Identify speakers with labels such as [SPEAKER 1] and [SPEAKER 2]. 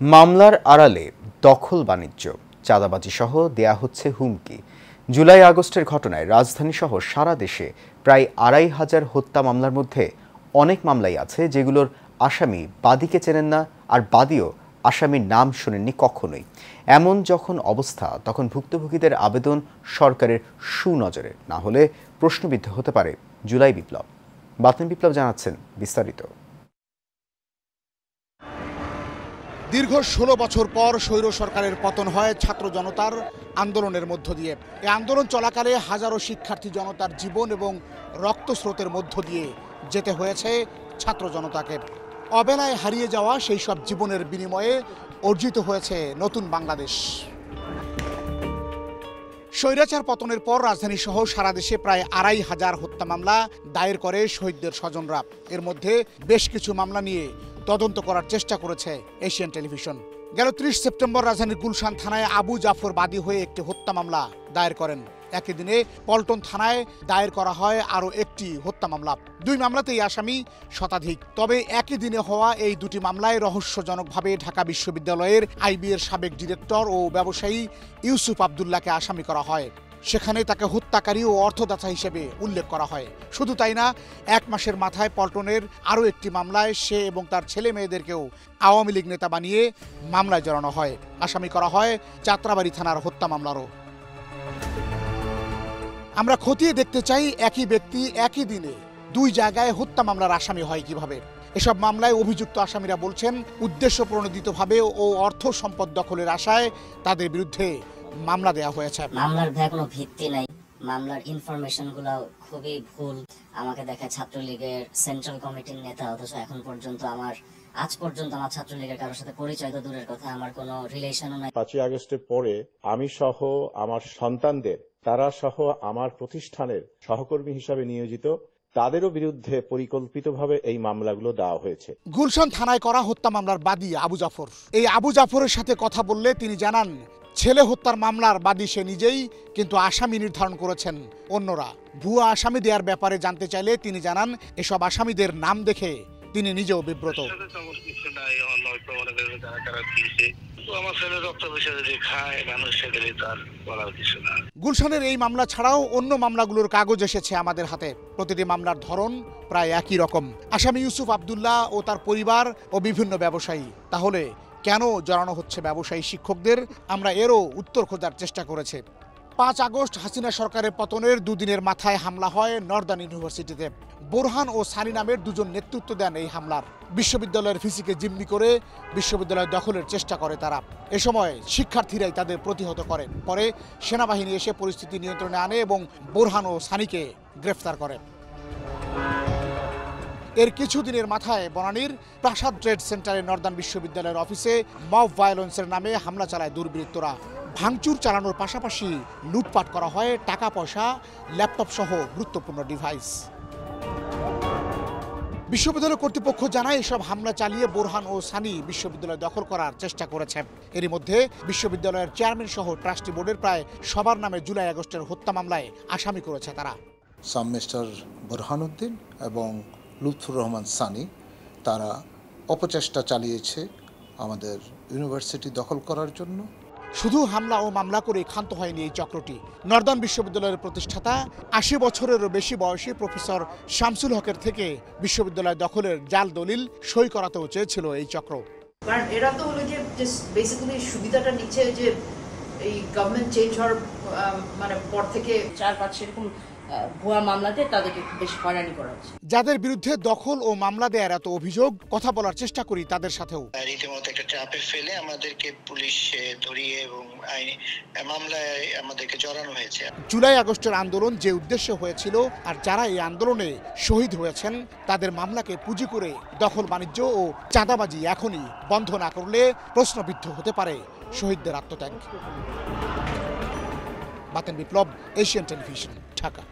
[SPEAKER 1] মামলার আড়ালে দখল বাণিজ্য, চাঁদাবাজি সহ দেয়া হচ্ছে হুমকি। জুলাই আগস্টের ঘটনায় রাজধানী সহ সারা দেশে প্রায় ২৫০০ হত্যা মামলার মধ্যে অনেক মামলাই আছে যেগুলোর আসামি বাদীকে চেনেন না, আর বাদীও আসামির নাম শোনেননি কখনোই। এমন যখন অবস্থা, তখন ভুক্তভোগীদের আবেদন সরকারের সুনজরে না হলে প্রশ্নবিদ্ধ হতে পারে জুলাই বিপ্লব। বাতেন বিপ্লব জানাচ্ছেন বিস্তারিত।
[SPEAKER 2] দীর্ঘ ১৬ বছর পর স্বৈর সরকারের পতন হয় ছাত্র জনতার আন্দোলনের মধ্য দিয়ে। এই আন্দোলন চলাকালে হাজারো শিক্ষার্থী জনতার জীবন এবং রক্তস্রোতের মধ্য দিয়ে যেতে হয়েছে ছাত্র জনতাকে। অবেলায় হারিয়ে যাওয়া সেই সব জীবনের বিনিময়ে অর্জিত হয়েছে নতুন বাংলাদেশ। স্বৈরাচার পতনের পর রাজধানী সহ সারা দেশে প্রায় ২৫০০ হত্যা মামলা দায়ের করে শহীদদের স্বজনরা। এর মধ্যে বেশ কিছু মামলা নিয়ে তদন্ত করার চেষ্টা করেছে এশিয়ান টেলিভিশন। গেল ৩০ সেপ্টেম্বর রাজধানীর গুলশান থানায় আবু জাফর বাদী হয়ে একটি হত্যা মামলা দায়ের করেন। একই দিনে পল্টন থানায় দায়ের করা হয় আরও একটি হত্যা মামলা। দুই মামলাতেই আসামি শতাধিক। তবে একই দিনে হওয়া এই দুটি মামলায় রহস্যজনকভাবে ঢাকা বিশ্ববিদ্যালয়ের আইবি এর সাবেক ডিরেক্টর ও ব্যবসায়ী ইউসুফ আবদুল্লাহকে আসামি করা হয়। সেখানে তাকে হত্যাকারী ও অর্থদাতা হিসেবে উল্লেখ করা হয়। শুধু তাই না, ১ মাসের মাথায় পল্টনের আরও একটি মামলায় সে এবং তার ছেলে মেয়েদেরকেও আওয়ামী লীগ নেতা বানিয়ে মামলায় জড়ানো হয়। আসামি করা হয় যাত্রাবাড়ি থানার হত্যা মামলারও। আমরা খতিয়ে দেখতে চাই একই ব্যক্তি একই দিনে দুই জায়গায় হত্যা মামলার আসামি হয় কিভাবে। এসব মামলায় অভিযুক্ত আসামিরা বলছেন উদ্দেশ্য প্রণোদিতভাবে ও অর্থ সম্পদ দখলের আশায় তাদের বিরুদ্ধে মামলা দেওয়া হয়েছে।
[SPEAKER 3] মামলার কোনো ভিত্তি নাই, মামলার ইনফরমেশন গুলো খুবই ভুল। আমাকে দেখায় ছাত্রলীগের সেন্ট্রাল কমিটির নেতা, অথচ আজ পর্যন্ত আমার ছাত্রলীগের কারোর সাথে পরিচয় তো দূরের কথা, আমার কোনো রিলেশনও নাই।
[SPEAKER 4] ৫ই আগস্টের পরে আমি সহ আমার সন্তানদের, তারা সহ আমার প্রতিষ্ঠানের সহকর্মী হিসাবে নিয়োজিত, তাদেরও বিরুদ্ধে পরিকল্পিতভাবে এই মামলাগুলো দেওয়া হয়েছে।
[SPEAKER 2] গুলশান থানায় করা হত্যা মামলার বাদী আবু জাফর। এই আবু জাফরের সাথে কথা বললে তিনি জানান, ছেলে হত্যার মামলার বাদী সে নিজেই, কিন্তু আসামি নির্ধারণ করেছেন অন্যরা। ভুয়া আসামি দেওয়ার ব্যাপারে জানতে চাইলে তিনি জানান, এসব আসামিদের নাম দেখে তিনি নিজেও বিব্রত। গুলশানের এই মামলা ছাড়াও অন্য মামলাগুলোর কাগজ এসেছে আমাদের হাতে। প্রতিটি মামলার ধরন প্রায় একই রকম। আসামি ইউসুফ আবদুল্লাহ ও তার পরিবার ও বিভিন্ন ব্যবসায়ী। তাহলে কেন জড়ানো হচ্ছে ব্যবসায়ী শিক্ষকদের? আমরা এরও উত্তর খোঁজার চেষ্টা করেছি। ৫ আগস্ট হাসিনা সরকারের পতনের দুদিনের মাথায় হামলা হয় নর্দার্ন ইউনিভার্সিটিতে। বোরহান ও সানি নামের দুজন নেতৃত্ব দেন এই হামলার। বিশ্ববিদ্যালয়ের ভিসিকে জিম্মি করে বিশ্ববিদ্যালয় দখলের চেষ্টা করে তারা। এ সময় শিক্ষার্থীরাই তাদের প্রতিহত করে। পরে সেনাবাহিনী এসে পরিস্থিতি নিয়ন্ত্রণে আনে এবং বোরহান ও সানিকে গ্রেফতার করে। এর কিছুদিনের মাথায় বনানীর প্রাসাদ ট্রেড সেন্টারে নর্দার্ন বিশ্ববিদ্যালয়ের অফিসে মব ভায়োলেন্সের নামে হামলা চালায় দুর্বৃত্তরা। ভাঙচুর চালানোর পাশাপাশি লুটপাট করা হয় টাকা পয়সা, ল্যাপটপ সহ গুরুত্বপূর্ণ ডিভাইস। বিশ্ববিদ্যালয় কর্তৃপক্ষ জানায়, এসব হামলা চালিয়ে বোরহান ও সানি বিশ্ববিদ্যালয় দখল করার চেষ্টা করেছে। এরই মধ্যে বিশ্ববিদ্যালয়ের চেয়ারম্যান সহ ট্রাস্টি বোর্ডের প্রায় সবার নামে জুলাই আগস্টের হত্যা মামলায় আসামি করেছে তারা।
[SPEAKER 5] মিস্টার বোরহানুদ্দিন এবং লুৎফুর রহমান সানি তারা অপচেষ্টা চালিয়েছে আমাদের ইউনিভার্সিটি দখল করার জন্য।
[SPEAKER 2] শুধু হামলা ও মামলা করে ক্ষান্ত হয়নি এই চক্রটি। নর্দার্ন বিশ্ববিদ্যালয়ের প্রতিষ্ঠাতা ৮০ বছরেরও বেশি বয়সী প্রফেসর শামসুল হকের থেকে বিশ্ববিদ্যালয় দখলের জাল দলিল সই করাতেও চেয়েছিল এই চক্র।
[SPEAKER 6] কারণ এরা তো হলো যে বেসিক্যালি সুবিধাটা নিচ্ছে যে এই গভর্নমেন্ট চেঞ্জ হওয়ার পর থেকে ৪-৫ এরকম ভুয়া মামলাতে তাদেরকে বেশি হয়রানি করা হচ্ছে।
[SPEAKER 2] যাদের বিরুদ্ধে দখল ও মামলা দেওয়ার এত অভিযোগ, কথা বলার চেষ্টা করি তাদের সাথেও।
[SPEAKER 7] রীতিমতো একটা চাপে ফেলে আমাদেরকে পুলিশ ধরিয়ে এবং আইনি মামলায় আমাদেরকে জড়ানো হয়েছে।
[SPEAKER 2] জুলাই আগস্টের আন্দোলন যে উদ্দেশ্যে হয়েছিল, আর যারা এই আন্দোলনে শহীদ হয়েছেন, তাদের মামলাকে পুঁজি করে দখল বাণিজ্য ও চাঁদাবাজি এখনই বন্ধ না করলে প্রশ্নবিদ্ধ হতে পারে শহীদদের আত্মত্যাগ। বাতেন বিপ্লব, এশিয়ান টেলিভিশন, ঢাকা।